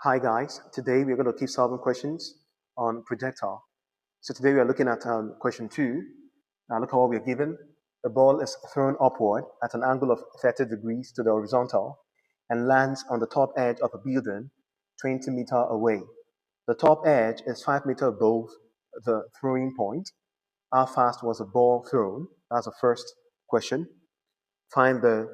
Hi guys, today we're going to keep solving questions on projectile. So today we are looking at question 2. Now look at what we're given. A ball is thrown upward at an angle of 30 degrees to the horizontal and lands on the top edge of a building 20 meters away. The top edge is 5 meters above the throwing point. How fast was the ball thrown? That's the first question. Find the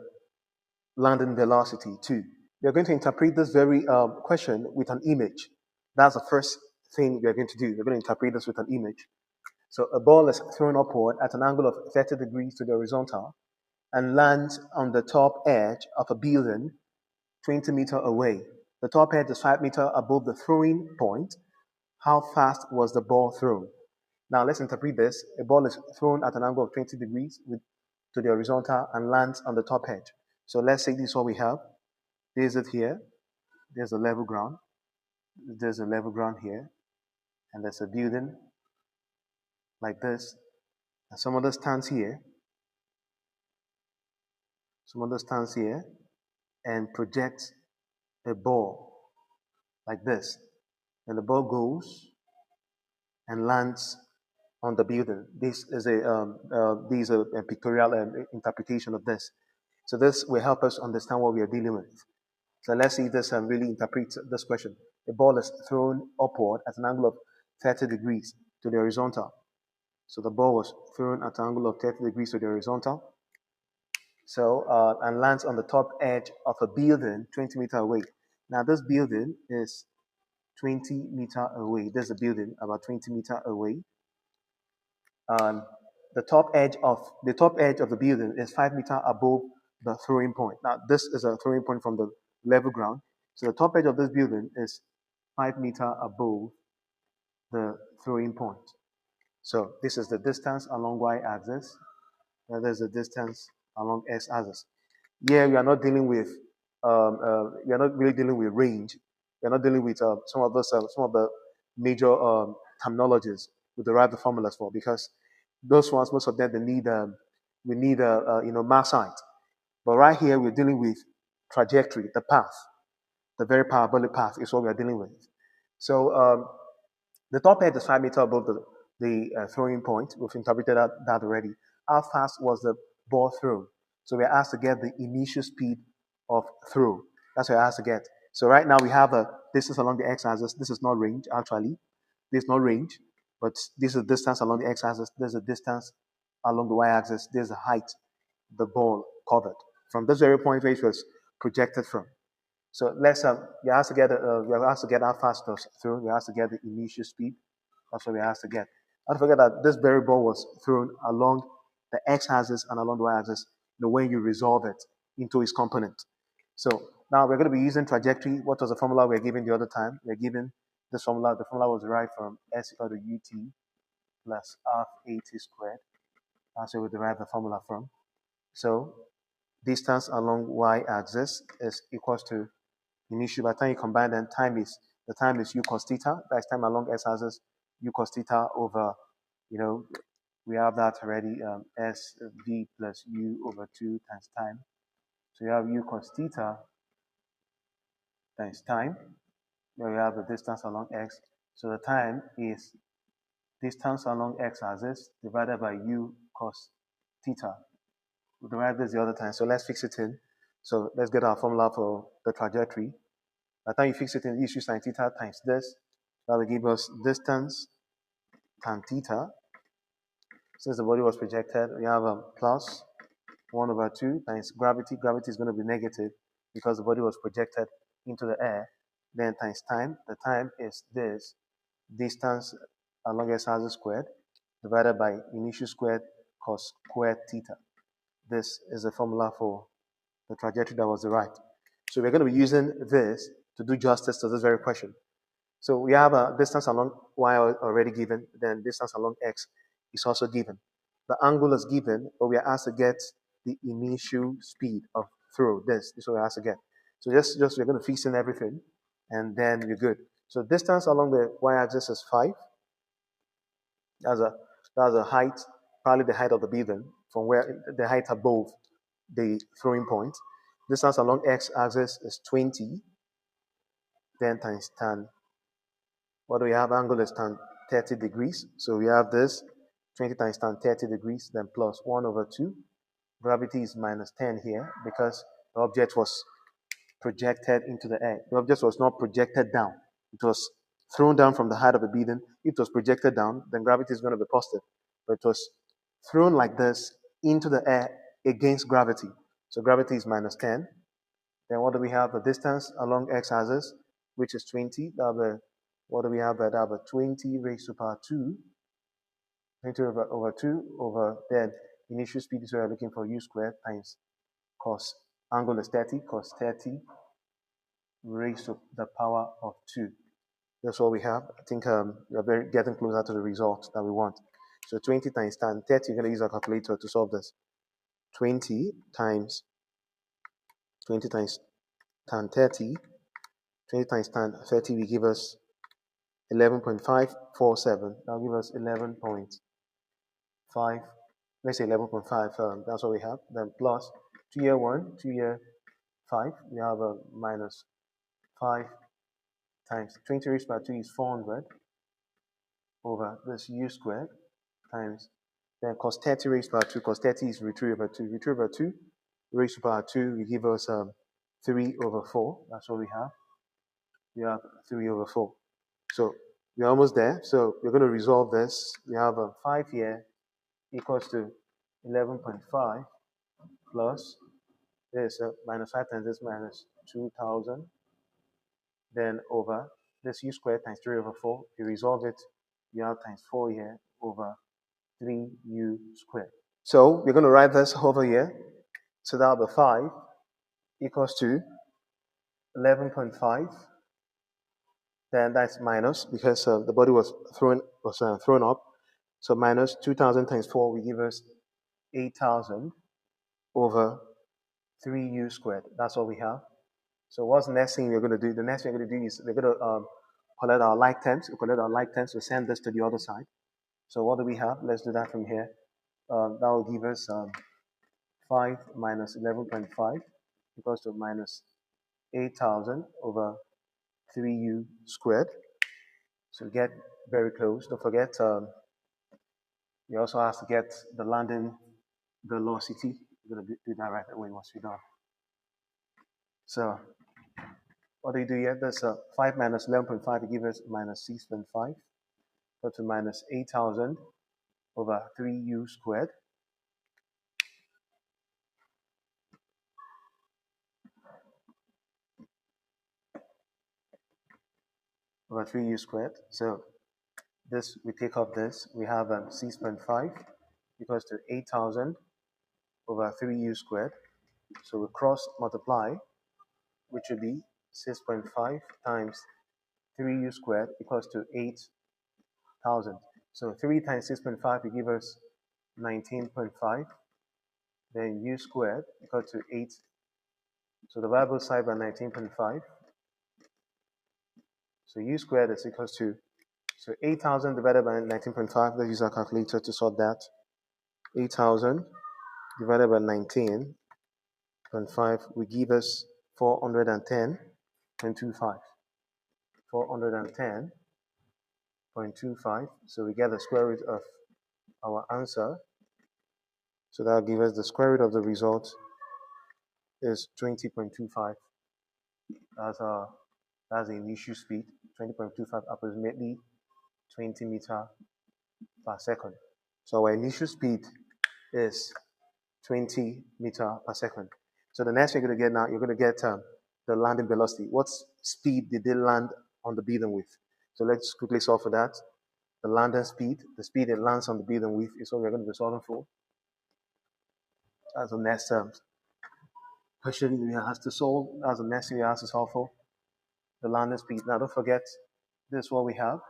landing velocity too. We are going to interpret this very question with an image. That's the first thing we are going to do. We're going to interpret this with an image. So a ball is thrown upward at an angle of 30 degrees to the horizontal and lands on the top edge of a building 20 meters away. The top edge is 5 meters above the throwing point. How fast was the ball thrown? Now let's interpret this. A ball is thrown at an angle of 20 degrees to the horizontal and lands on the top edge. So let's say this is what we have. There's it here. There's a level ground. There's a level ground here. And there's a building like this. And some other stands here. Some other stands here and projects a ball like this. And the ball goes and lands on the building. This is a pictorial interpretation of this. So this will help us understand what we are dealing with. So let's see this really interprets this question. The ball is thrown upward at an angle of 30 degrees to the horizontal. So the ball was thrown at an angle of 30 degrees to the horizontal. So, and lands on the top edge of a building 20 meters away. Now this building is 20 meters away. There's a building about 20 meters away. The top edge of the building is 5 meters above the throwing point. Now this is a throwing point from the level ground. So the top edge of this building is 5 meters above the throwing point. So this is the distance along y-axis. And there's the distance along x-axis. Here we are not dealing with we are not really dealing with range. We are not dealing with some of the major terminologies we derive the formulas for, because those ones, most of them, we need mass height. But right here we're dealing with trajectory, the path, the very parabolic path is what we are dealing with. So the top edge is 5 meters above the throwing point. We've interpreted that already. How fast was the ball thrown? So we're asked to get the initial speed of throw. That's what we're asked to get. So right now we have a distance along the x-axis. This is not range, actually. This is not range, but this is distance along the x-axis. There's a distance along the y-axis. There's the height the ball covered from this very point where it was projected from. So let's we asked to get how fast it was thrown. We asked to get the initial speed. That's what we asked to get. Don't forget that this very ball was thrown along the x-axis and along the y-axis. When you resolve it into its component. So now we're going to be using trajectory. What was the formula we were given the other time? We were given this formula. The formula was derived from s equal to ut plus half at squared. That's where we derived the formula from. So distance along y-axis is equals to initial. By the time you combine them, the time is u cos theta. That's time along x-axis, u cos theta over, we have that already, sv plus u over 2 times time. So you have u cos theta times time. Where we have the distance along x. So the time is distance along x-axis divided by u cos theta. We derived this the other time, so let's fix it in. So let's get our formula for the trajectory. By the time you fix it in, you use sine theta times this. That will give us distance tan theta. Since the body was projected, we have a plus 1 over 2 times gravity. Gravity is going to be negative because the body was projected into the air. Then times time. The time is this distance along x-axis squared divided by initial squared cos squared theta. This is the formula for the trajectory that was derived. So we're going to be using this to do justice to this very question. So we have a distance along y already given, then distance along x is also given. The angle is given, but we are asked to get the initial speed of throw. This is what we're asked to get. So just we're going to fix in everything, and then you're good. So distance along the y-axis is 5. That's a height, probably the height of the building, from where the height above the throwing point. Distance along x-axis is 20. then times tan. What do we have? Angle is tan 30 degrees. So we have this 20 times tan 30 degrees, then plus 1 over 2. Gravity is minus 10 here because the object was projected into the air. The object was not projected down. It was thrown down from the height of the building. If it was projected down, then gravity is going to be positive. But it was thrown like this into the air against gravity. So gravity is minus 10. Then what do we have? The distance along x-axis, which is 20. What do we have? That have a 20 raised to power 2. 20 over 2 over then initial speed is what we're looking for, u squared times cos angle is 30, cos 30 raised to the power of 2. That's what we have. I think we're getting closer to the result that we want. So 20 times tan 30, you're going to use our calculator to solve this. 20 times tan 30, 20 times tan 30 will give us 11.547. That'll give us 11.5. Let's say 11.5. That's what we have. Then plus 2 year 1, 2 year 5. We have a minus 5 times 20 raised by 2 is 400 over this u squared times then cos 30 raised by 2. Cos 30 is root 3 over 2. Root 3 over 2 raised to power 2 will give us 3 over 4. That's what we have. We have 3 over 4. So we're almost there. So we're going to resolve this. We have a 5 here equals to 11.5 plus this minus 5 times this minus 2,000. Then over this u squared times 3 over 4. If you resolve it, you have times 4 here over 3u squared. So we're going to write this over here. So that'll be 5 equals to 11.5. Then that's minus because the body was thrown up. So minus 2,000 times 4 will give us 8,000 over 3u squared. That's what we have. So what's the next thing we're going to do? The next thing we're going to do is we're going to collect our like terms. We collect our like terms. We send this to the other side. So what do we have? Let's do that from here. That will give us 5 minus 11.5 equals to minus 8,000 over 3u squared. So we get very close. Don't forget, we also have to get the landing velocity. We're going to do that right away once we're done. So what do you do here? There's 5 minus 11.5 to give us minus 6.5. Go to minus 8,000 over 3u squared. Over 3u squared. So this, we take off this. We have 6.5 equals to 8,000 over 3u squared. So we cross multiply, which would be 6.5 times 3u squared equals to 8,000. So 3 times 6.5 will give us 19.5. Then u squared equal to 8. So divide both sides by 19.5. So u squared is equals to, so 8,000 divided by 19.5. Let's use our calculator to sort that. 8,000 divided by 19.5 will give us 410.25. 410.25. So we get the square root of our answer. So that will give us the square root of the result is 20.25. That's the initial speed, 20.25, approximately 20 meter per second. So our initial speed is 20 meter per second. So the next thing you're going to get now, you're going to get the landing velocity. What speed did they land on the building with? So let's quickly solve for that. The landing speed, the speed it lands on the building with is what we're going to be solving for. That's the next question we have to solve. That's the next thing we have to solve for. The landing speed. Now don't forget, this is what we have.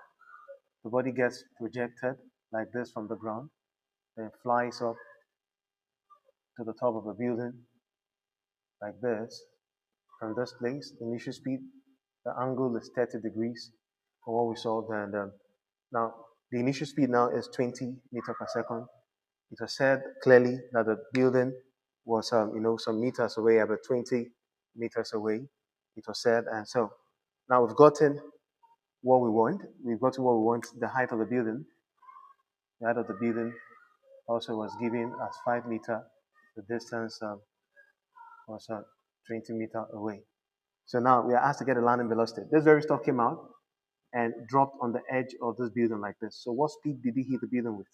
The body gets projected like this from the ground, then flies up to the top of a building like this. From this place, the initial speed, the angle is 30 degrees for what we solved. And now the initial speed now is 20 meters per second. It was said clearly that the building was some meters away, about 20 meters away. It was said, and so Now we've gotten what we want. We've gotten what we want, the height of the building. The height of the building also was given as 5 meter. The distance was 20 meter away. So now we are asked to get a landing velocity. This very stuff came out and dropped on the edge of this building like this. So what speed did he hit the building with?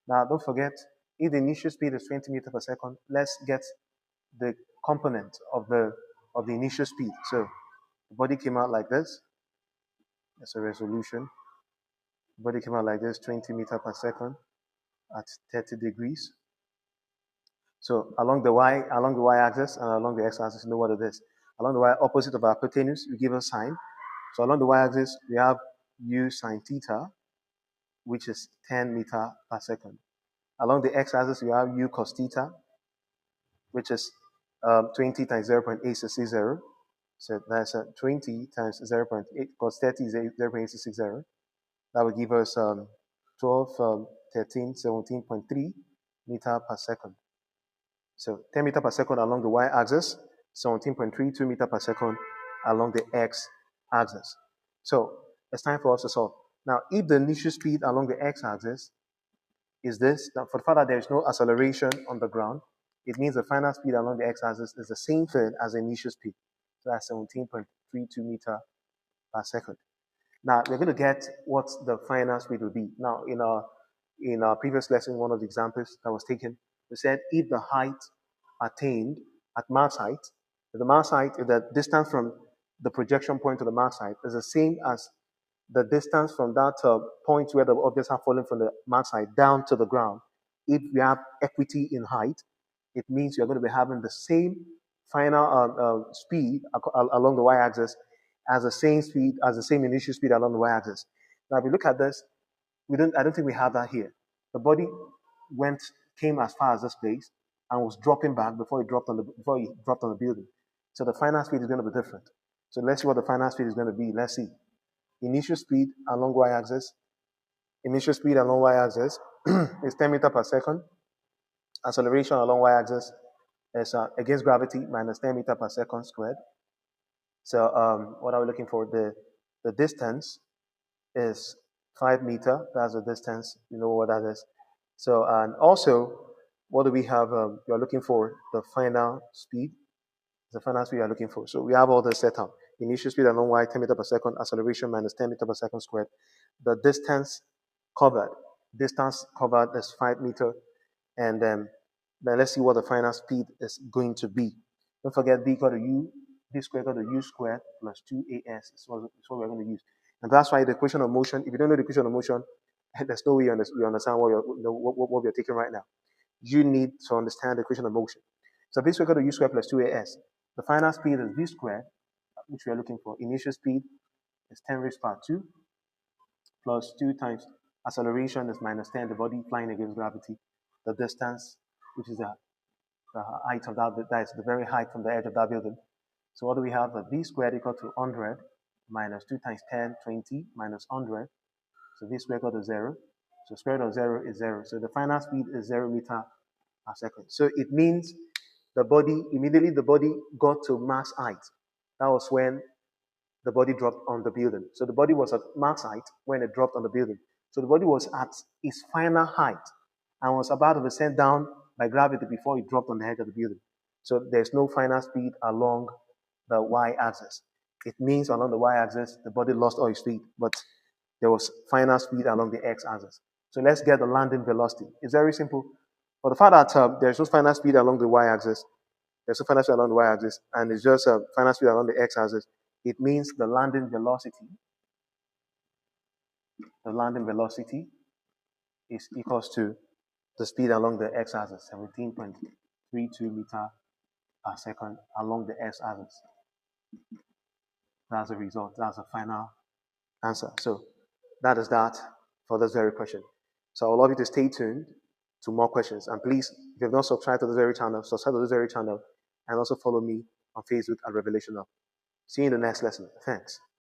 Now don't forget, if the initial speed is 20 meters per second, let's get the component of the initial speed. So the body came out like this. That's a resolution. The body came out like this, 20 meters per second at 30 degrees. So along the y-axis and along the x-axis, you know what it is. Along the y opposite of our hypotenuse, we give a sine. So along the y-axis, we have u sine theta, which is 10 meters per second. Along the x-axis, we have u cos theta, which is 20 times 0.8660. So that's 20 times 0.8, cos 30 is 0.8660. That would give us 12, 13, 17.3 meter per second. So 10 meter per second along the y-axis, 17.32 meter per second along the x-axis. So it's time for us to solve. Now, if the initial speed along the x-axis is this, now for the fact that there is no acceleration on the ground, it means the final speed along the x-axis is the same thing as the initial speed. So that's 17.32 meter per second. Now, we're going to get what the final speed will be. Now, in our previous lesson, one of the examples that was taken, we said if the height attained at max height, the max height, the distance from the projection point to the max height is the same as the distance from that point where the objects are falling from the max height down to the ground. If we have equity in height, it means you're going to be having the same final speed along the y-axis as the same speed as the same initial speed along the y-axis. Now, if you look at this, I don't think we have that here. The body came as far as this place and was dropping back before it dropped on the building. So the final speed is going to be different. So let's see what the final speed is going to be. Let's see. Initial speed along y-axis. Initial speed along y-axis is 10 meters per second. Acceleration along y-axis is against gravity minus 10 meters per second squared. So what are we looking for? The distance is 5 meters. That's the distance. You know what that is. So, and also, what do we have? You're looking for the final speed. The final speed you're looking for. So we have all this set up. Initial speed along y, 10 meters per second. Acceleration minus 10 meters per second squared. The distance covered is 5 meters. And then let's see what the final speed is going to be. Don't forget d equal to u, d squared equal to u squared plus 2as is what we're going to use. And that's why the equation of motion, if you don't know the equation of motion, there's no way you understand what we're taking right now. You need to understand the equation of motion. So v squared equal to u squared plus 2as. The final speed is v squared, which we are looking for. Initial speed is 10 raised to power 2 plus 2 times acceleration is minus 10, the body flying against gravity. The distance, which is the height of that is the very height from the edge of that building. So what do we have? The v squared equal to 100 minus 2 times 10, 20 minus 100. So v squared equal to 0. So square root of 0 is 0. So the final speed is 0 meter per second. So it means immediately the body got to max height. That was when the body dropped on the building. So the body was at max height when it dropped on the building. So the body was at its final height and was about to be sent down by gravity before it dropped on the edge of the building. So there's no final speed along the y-axis. It means along the y-axis, the body lost all its speed, but there was final speed along the x-axis. So let's get the landing velocity. It's very simple. For the fact that there's no final speed along the y-axis, and it's just a final speed along the x-axis, it means the landing velocity is equals to the speed along the x-axis, 17.32 meter per second along the x-axis. That's the result. That's the final answer. So that is that for this very question. So I would love you to stay tuned to more questions. And please, if you have not subscribed to this very channel, subscribe to this very channel and also follow me on Facebook at Revelation Up. See you in the next lesson. Thanks.